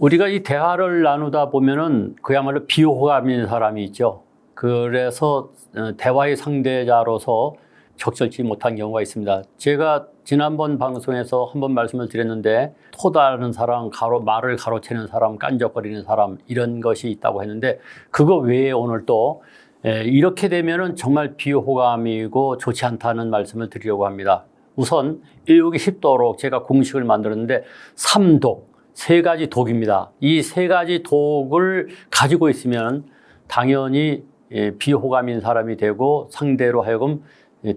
우리가 이 대화를 나누다 보면은 그야말로 비호감인 사람이 있죠. 그래서 대화의 상대자로서 적절치 못한 경우가 있습니다. 제가 지난번 방송에서 한번 말씀을 드렸는데 토다하는 사람, 말을 가로채는 사람, 깐적거리는 사람 이런 것이 있다고 했는데 그거 외에 오늘 또 이렇게 되면은 정말 비호감이고 좋지 않다는 말씀을 드리려고 합니다. 우선 외우기 쉽도록 제가 공식을 만들었는데 3독, 세 가지 독입니다. 이 세 가지 독을 가지고 있으면 당연히 비호감인 사람이 되고 상대로 하여금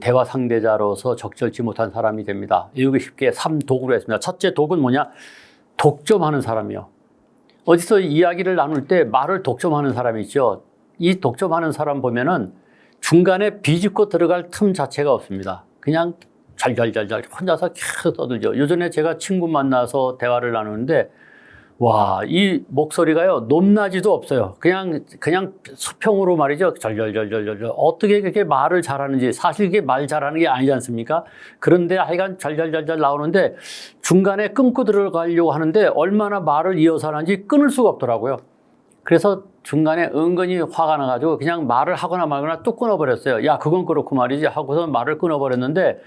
대화 상대자로서 적절치 못한 사람이 됩니다. 외우기 쉽게 3독으로 했습니다. 첫째 독은 뭐냐? 독점하는 사람이요. 어디서 이야기를 나눌 때 말을 독점하는 사람이 있죠. 이 독점하는 사람 보면은 중간에 비집고 들어갈 틈 자체가 없습니다. 그냥 잘잘잘잘 혼자서 계속 떠들죠. 요전에 제가 친구 만나서 대화를 나누는데 와, 이 목소리가요 높낮이도 없어요. 그냥 수평으로 말이죠. 잘잘잘잘잘 어떻게 그렇게 말을 잘하는지 사실 이게 말 잘하는 게 아니지 않습니까? 그런데 하여간 잘잘잘잘 나오는데 중간에 끊고 들어가려고 하는데 얼마나 말을 이어서 하는지 끊을 수가 없더라고요. 그래서 중간에 은근히 화가 나가지고 그냥 말을 하거나 말거나 뚝 끊어버렸어요. 야, 그건 그렇고 말이지 하고서 말을 끊어버렸는데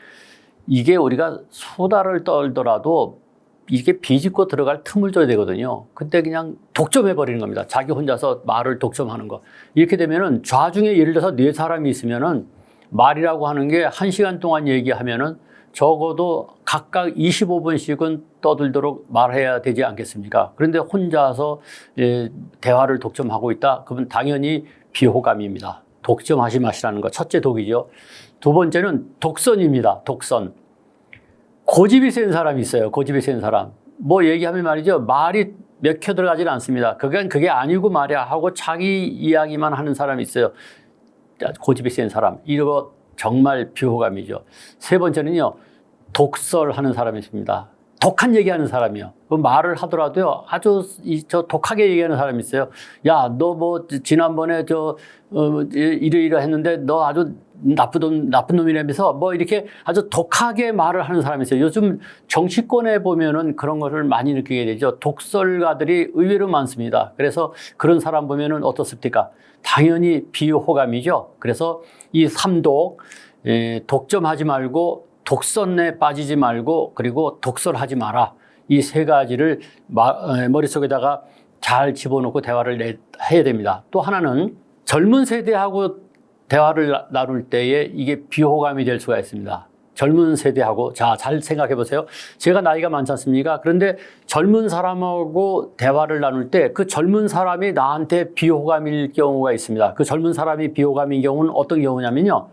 이게 우리가 수다를 떨더라도 이게 비집고 들어갈 틈을 줘야 되거든요. 그때 그냥 독점해버리는 겁니다. 자기 혼자서 말을 독점하는 거. 이렇게 되면은 좌중에 예를 들어서 네 사람이 있으면은 말이라고 하는 게 1시간 동안 얘기하면은 적어도 각각 25분씩은 떠들도록 말해야 되지 않겠습니까? 그런데 혼자서 대화를 독점하고 있다? 그러면 당연히 비호감입니다. 독점하지 마시라는 거. 첫째 독이죠. 두 번째는 독선입니다. 독선. 고집이 센 사람이 있어요. 고집이 센 사람. 뭐 얘기하면 말이죠. 말이 맥혀 들어가질 않습니다. 그게 아니고 말이야 하고 자기 이야기만 하는 사람이 있어요. 고집이 센 사람. 이거 정말 비호감이죠. 세 번째는요. 독설하는 사람이 있습니다. 독한 얘기하는 사람이요. 그 말을 하더라도요. 아주 독하게 얘기하는 사람이 있어요. 야, 너 뭐 지난번에 이러 했는데 너 아주 나쁜 놈이라면서 뭐 이렇게 아주 독하게 말을 하는 사람이 있어요. 요즘 정치권에 보면은 그런 것을 많이 느끼게 되죠. 독설가들이 의외로 많습니다. 그래서 그런 사람 보면은 어떻습니까? 당연히 비호감이죠. 그래서 이 3독, 독점하지 말고 독선에 빠지지 말고 그리고 독설하지 마라. 이 세 가지를 머릿속에다가 잘 집어넣고 대화를 해야 됩니다. 또 하나는 젊은 세대하고 대화를 나눌 때에 이게 비호감이 될 수가 있습니다. 젊은 세대하고 잘 생각해 보세요. 제가 나이가 많지 않습니까? 그런데 젊은 사람하고 대화를 나눌 때 그 젊은 사람이 나한테 비호감일 경우가 있습니다. 그 젊은 사람이 비호감인 경우는 어떤 경우냐면요.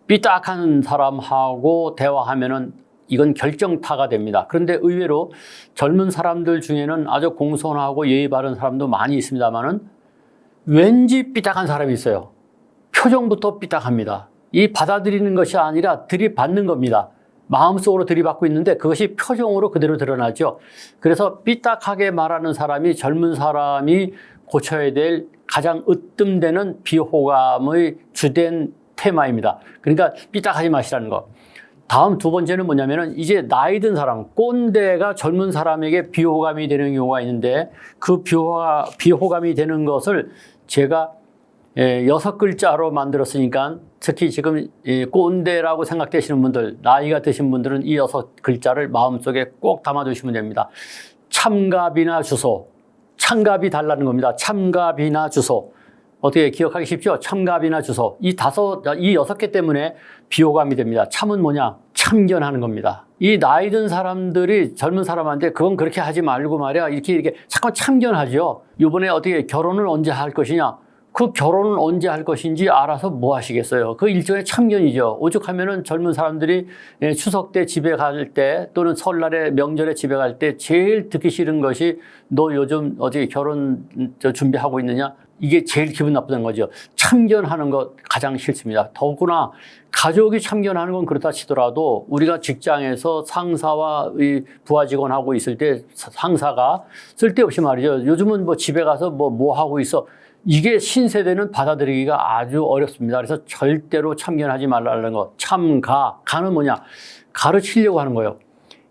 삐딱한 사람하고 대화하면은 이건 결정타가 됩니다. 그런데 의외로 젊은 사람들 중에는 아주 공손하고 예의 바른 사람도 많이 있습니다만은 왠지 삐딱한 사람이 있어요. 표정부터 삐딱합니다. 이 받아들이는 것이 아니라 들이받는 겁니다. 마음속으로 들이받고 있는데 그것이 표정으로 그대로 드러나죠. 그래서 삐딱하게 말하는 사람이 젊은 사람이 고쳐야 될 가장 으뜸되는 비호감의 주된 테마입니다. 그러니까 삐딱하지 마시라는 거. 다음 두 번째는 뭐냐면은 이제 나이 든 사람, 꼰대가 젊은 사람에게 비호감이 되는 경우가 있는데 그 비호감이 되는 것을 제가 6글자로 만들었으니까 특히 지금 꼰대라고 생각되시는 분들, 나이가 드신 분들은 이 6글자를 마음속에 꼭 담아두시면 됩니다. 참갑이나 주소. 참갑이 달라는 겁니다. 참갑이나 주소. 어떻게 기억하기 쉽죠? 참갑이나 주소. 이 6개 때문에 비호감이 됩니다. 참은 뭐냐? 참견하는 겁니다. 이 나이 든 사람들이 젊은 사람한테 그건 그렇게 하지 말고 말이야. 이렇게 자꾸 참견하죠. 이번에 어떻게 결혼을 언제 할 것이냐? 그 결혼은 언제 할 것인지 알아서 뭐 하시겠어요? 그 일종의 참견이죠. 오죽하면은 젊은 사람들이 추석 때 집에 갈 때 또는 설날에 명절에 집에 갈 때 제일 듣기 싫은 것이 너 요즘 어디 결혼 준비하고 있느냐? 이게 제일 기분 나쁘다는 거죠. 참견하는 것 가장 싫습니다. 더구나 가족이 참견하는 건 그렇다 치더라도 우리가 직장에서 상사와 부하 직원하고 있을 때 상사가 쓸데없이 말이죠. 요즘은 뭐 집에 가서 뭐 하고 있어. 이게 신세대는 받아들이기가 아주 어렵습니다. 그래서 절대로 참견하지 말라는 거. 가는 뭐냐? 가르치려고 하는 거예요.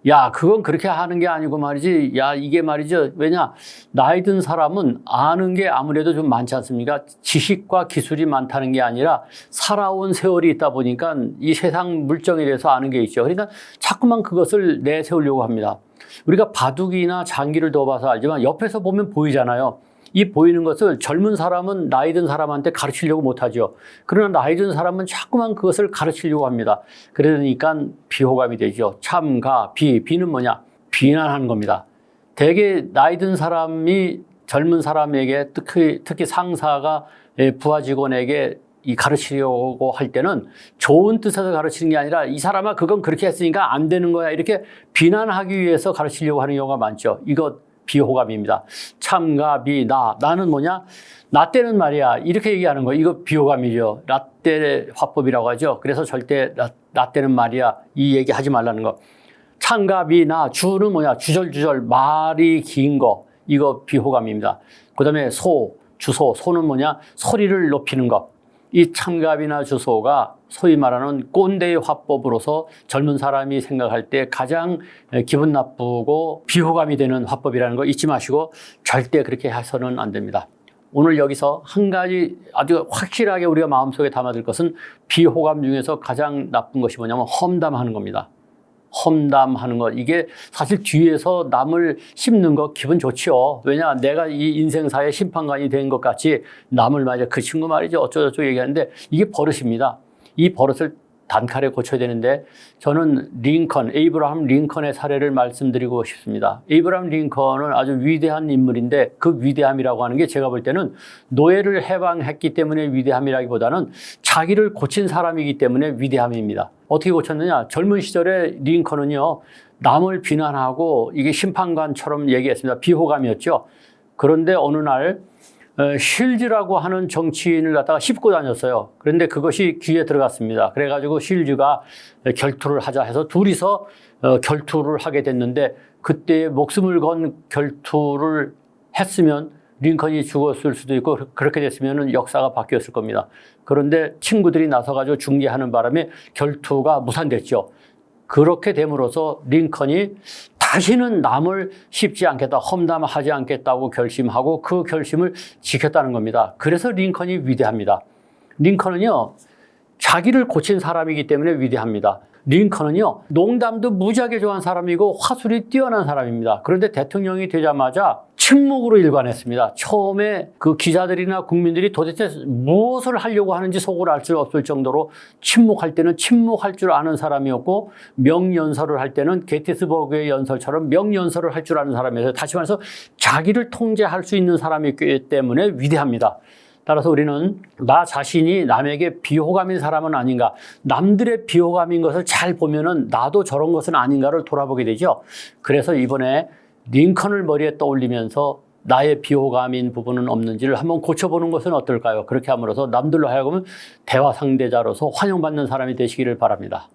야, 그건 그렇게 하는 게 아니고 말이지. 야, 이게 말이죠. 왜냐? 나이 든 사람은 아는 게 아무래도 좀 많지 않습니까? 지식과 기술이 많다는 게 아니라 살아온 세월이 있다 보니까 이 세상 물정에 대해서 아는 게 있죠. 그러니까 자꾸만 그것을 내세우려고 합니다. 우리가 바둑이나 장기를 둬봐서 알지만 옆에서 보면 보이잖아요. 이 보이는 것을 젊은 사람은 나이 든 사람한테 가르치려고 못하죠. 그러나 나이 든 사람은 자꾸만 그것을 가르치려고 합니다. 그러니까 비호감이 되죠. 참가, 비는 뭐냐? 비난하는 겁니다. 대개 나이 든 사람이 젊은 사람에게 특히 상사가 부하 직원에게 이 가르치려고 할 때는 좋은 뜻에서 가르치는 게 아니라 이 사람아 그건 그렇게 했으니까 안 되는 거야 이렇게 비난하기 위해서 가르치려고 하는 경우가 많죠. 이거 비호감입니다. 참가, 나는 뭐냐? 나 때는 말이야. 이렇게 얘기하는 거. 이거 비호감이죠. 라떼 화법이라고 하죠. 그래서 절대 나 때는 말이야. 이 얘기 하지 말라는 거. 참가, 주는 뭐냐? 주절주절 말이 긴 거. 이거 비호감입니다. 그 다음에 소는 뭐냐? 소리를 높이는 것. 이 참갑이나 주소가 소위 말하는 꼰대의 화법으로서 젊은 사람이 생각할 때 가장 기분 나쁘고 비호감이 되는 화법이라는 거 잊지 마시고 절대 그렇게 해서는 안 됩니다. 오늘 여기서 한 가지 아주 확실하게 우리가 마음속에 담아둘 것은 비호감 중에서 가장 나쁜 것이 뭐냐면 험담하는 겁니다. 험담하는 것. 이게 사실 뒤에서 남을 씹는 거 기분 좋죠. 왜냐, 내가 이 인생사의 심판관이 된 것 같이 남을 말이야. 그 친구 말이죠. 어쩌고저쩌고 얘기하는데 이게 버릇입니다. 이 버릇을 단칼에 고쳐야 되는데 저는 에이브라함 링컨의 사례를 말씀드리고 싶습니다. 에이브라함 링컨은 아주 위대한 인물인데 그 위대함이라고 하는 게 제가 볼 때는 노예를 해방했기 때문에 위대함이라기보다는 자기를 고친 사람이기 때문에 위대함입니다. 어떻게 고쳤느냐? 젊은 시절에 링컨은요, 남을 비난하고 이게 심판관처럼 얘기했습니다. 비호감이었죠. 그런데 어느 날 실즈라고 하는 정치인을 갖다가 씹고 다녔어요. 그런데 그것이 귀에 들어갔습니다. 그래가지고 실즈가 결투를 하자 해서 둘이서 결투를 하게 됐는데 그때 목숨을 건 결투를 했으면 링컨이 죽었을 수도 있고 그렇게 됐으면 역사가 바뀌었을 겁니다. 그런데 친구들이 나서가지고 중재하는 바람에 결투가 무산됐죠. 그렇게 됨으로써 링컨이 다시는 남을 씹지 않겠다, 험담하지 않겠다고 결심하고 그 결심을 지켰다는 겁니다. 그래서 링컨이 위대합니다. 링컨은요, 자기를 고친 사람이기 때문에 위대합니다. 링컨은요, 농담도 무지하게 좋아하는 사람이고 화술이 뛰어난 사람입니다. 그런데 대통령이 되자마자 침묵으로 일관했습니다. 처음에 그 기자들이나 국민들이 도대체 무엇을 하려고 하는지 속을 알 수 없을 정도로 침묵할 때는 침묵할 줄 아는 사람이었고 명연설을 할 때는 게티스버그의 연설처럼 명연설을 할 줄 아는 사람이었어요. 다시 말해서 자기를 통제할 수 있는 사람이기 때문에 위대합니다. 따라서 우리는 나 자신이 남에게 비호감인 사람은 아닌가, 남들의 비호감인 것을 잘 보면은 나도 저런 것은 아닌가를 돌아보게 되죠. 그래서 이번에 링컨을 머리에 떠올리면서 나의 비호감인 부분은 없는지를 한번 고쳐보는 것은 어떨까요? 그렇게 함으로써 남들로 하여금 대화 상대자로서 환영받는 사람이 되시기를 바랍니다.